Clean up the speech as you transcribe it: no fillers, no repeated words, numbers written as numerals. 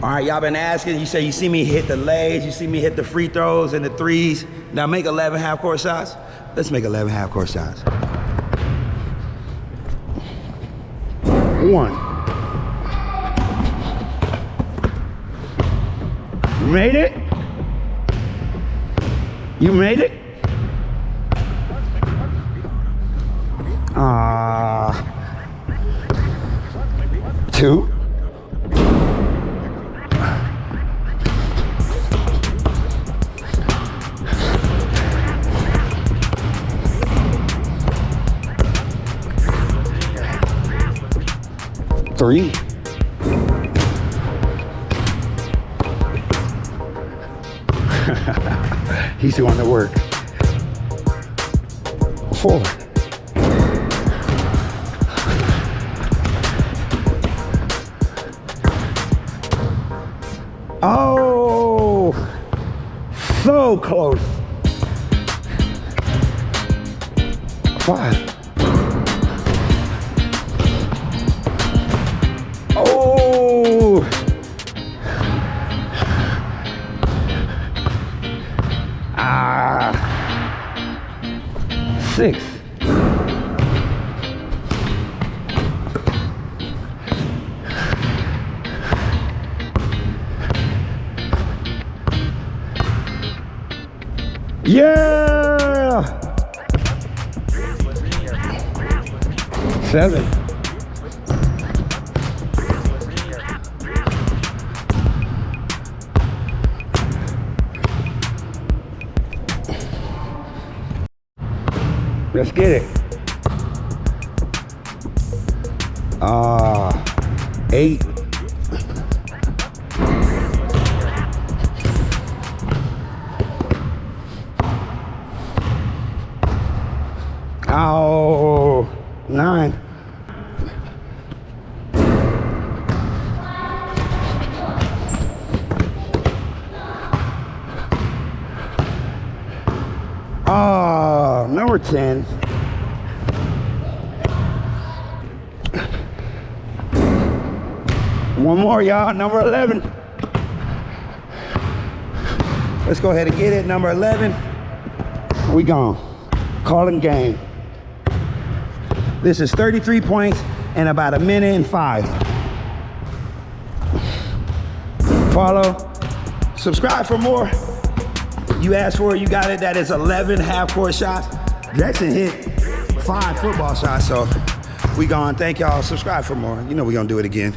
All right, y'all been asking. You say you see me hit the legs, you see me hit the free throws and the threes. Now make 11 half-court shots. Let's make 11 half-court shots. 1. You made it? You made it? 2. 3. 4. He's doing the work. 4. 5. So close. 5. 6. 7. 8. Let's get it. 8. 9. 10. 1 more, y'all. Number 11. Let's go ahead and get it. Number 11. We gone. Calling game. This is 33 points in about 1 minute and 5. Follow. Subscribe for more. You asked for it, you got it. That is 11 half-court shots. Jackson hit 5 football shots, so we gone. Thank y'all. Subscribe for more. You know we gonna do it again.